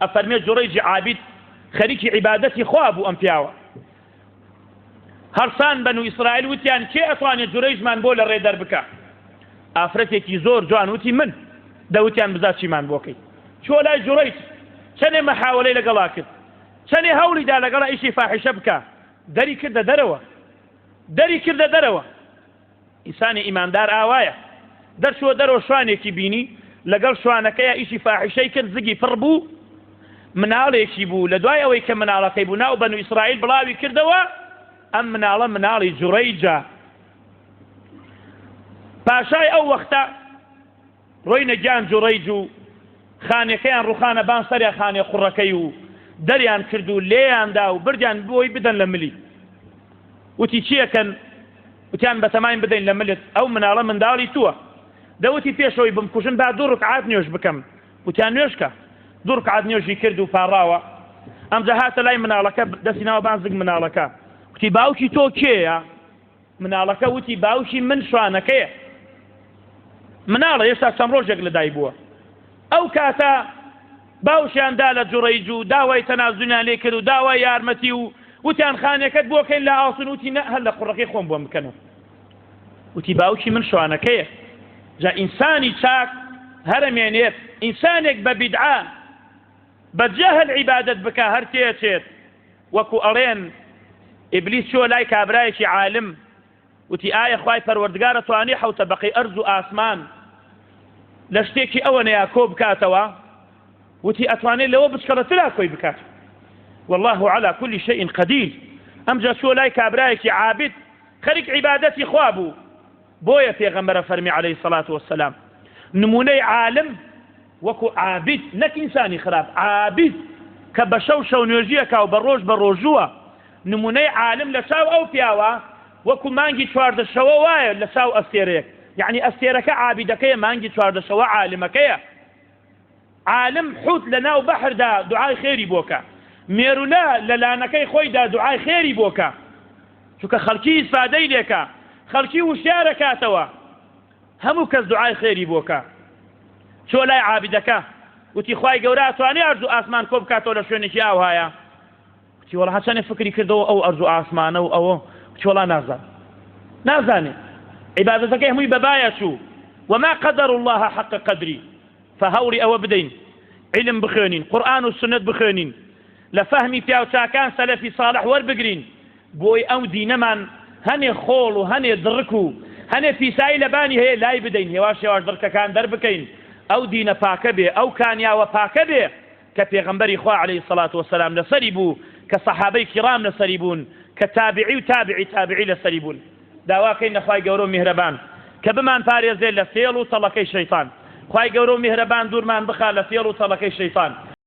ئەفەرمێ جوڕەیجی عابید خەریکی عیبادەتی خوا بوو ئەم پیاوە. هەرسان بەنو ئیسرائیل وتیان کێ ئەتوانێت جوڕەیجمان بۆ لە ڕێدەر بکە؟ ئافرەتێکی زۆر جوان وتی من. دەوتیان بزات چیمان بۆکەی. چۆ لای جوڕەیج چەندێ مەحاوەلەی لەگەڵا کرد، چەندێ هەوڵیدا لەگەڵا ئیشی فاحیشە بکە، دەری کردە دەرەوە. ئینسانی ئیماندار ئاوایە، دەرچووە دەرەوە شوانێکی بینی لەگەڵ شوانەکەیە ئیشی فاحیشەی کرد، زگی پڕ بوو، مناڵێکی بوو لە دوای ئەوەی کە مناڵەکەی بوو ناو بەنو ئیسرائیل بڵاوی کردەوە ئەم مناڵە مناڵی جوڕەیجە. پاشای ئەو وەختە ڕۆینە گیان جوڕەیج و خانەکەیان ڕووخانە بان سەریان خانێ قوڕەکەی و دەریان کرد و لێیاندا و بردیان بۆی بدەن لە ملی. وتی چیەکەن؟ وتیان بەتەماین بدەین لە ملت، ئەو مناڵە منداڵی تووە. دەوتی پێشەوەی بمکوژن با 2 ڕکعات نوێژ بکەم. وتیان نوێژکە. 2 ڕکعات نوێژی کرد و پاڕاوە. ئەمجا هاتە لای مناڵەکە دەستی ناوە بانزگ مناڵەکە. وتی باوکی تۆ کێیە؟ مناڵەکە وتی باوکی من شوانەکەیە. مناڵە هێشتا چەند ڕۆژێک لەدای بووە. ئەو کاتە باوشیاندا لە جوڕەیج و داوای تەنازولیان لێ کرد و داوای یارمەتی و وتیان خانەکەت بۆکەین لە ئاسون. وتی نە، هەر لە قوڕەکەی خۆم بۆ بکەنەوە. وتی باوکی من شوانەکەیە. جا ئینسانی چاک هەرمێنێت ئینسانێک بە بیدعا بە جەهل عیبادەت بکە هەر تێچێت. وەکو ئەڵێن ئیبلیس چووە لای کابرایەکی عالم وتی ئایا خوای پەروەردگار ئەتوانی حەوتە بەقەی ئەرز و ئاسمان لە شتێکی ئەوە نەیە کۆ بکاتەوە؟ وتی ئەتوانێت لەوە بچکەڵەترا کۆی بکات. والله على كل شيء قدير. ئەمجا چووە لای کابرایەکی عابد خەریک عیبادەتی خوا بوو. بۆیە پێغەمبەرە فەرمی عەلەیهی سەڵات وەسەلام نمونەی عالم وەکو عابد، نەک ئینسانی خراپ، عابد کە بە شەو نوێژیەکا و بە ڕۆژ بە ڕۆژووە. نمونەی عالم لە چاو ئەو پیاوە وەکو مانگی 14 شەوە وایە لە چاو ئەستێرەیەک، یعنی ئەستێرەکە عابدەکەیە، مانگی 14 شەوە عالمەکەیە. عالم حوت لە ناو بەحردا دوعای خێری بۆکە، مێرولا لە لانەکەی خۆیدا دوعای خێری بۆکە، چونکە خەڵکی ئیسفادەی لێکە، خەڵکی وشیارەکاتەوە، هەموو کەس دوعای خێری بۆکە. چۆ لای عابدەکە وتی خوای گەورە ئەتوانێ ئەرز و ئاسمان کۆ بکاتەوە لە شوێنێکی ئاوهایە؟ وتی وەڵا هەچەندێ فکری کردەوە ئەو ئەرز و ئاسمانە و ئەوە. وتی وەڵا نازانێ عیبادەتەکەی هەمووی بەبایە چوو. وما قدر الله حق قدری. فهەوڵی ئەوە بدەین علم بخوێنین، قورئان و سنت بخوێنین، لە فەهمی پیاوچاکان سەلەفی ساڵح وەربگرین، بۆی ئەو دینەمان هەنێ خۆڵ و هەنێ دڕک و هەنێ پیسایی لەبانی هەیە لای بدەین، هێواش دڕکەکان دەربکەین، ئەو دینە پاکە بێ، ئەو کانیاوە پاکە بێ کە پێغەمبەری خوا عەلەیهی سەڵات وەسەلام لەسەری بوو، کە سەحابەی کیرام لەسەری بوون، کە تابعی و تابعی لەسەری بوون. داواکەین لە خوای گەورە و میهرەبان کە بمان پارێزێت لە فێڵ و تەڵەکەی شەیطان. خوای گەورە و میهرەبان دوورمان بخا لە فێڵ و تەڵەکەی شەیطان.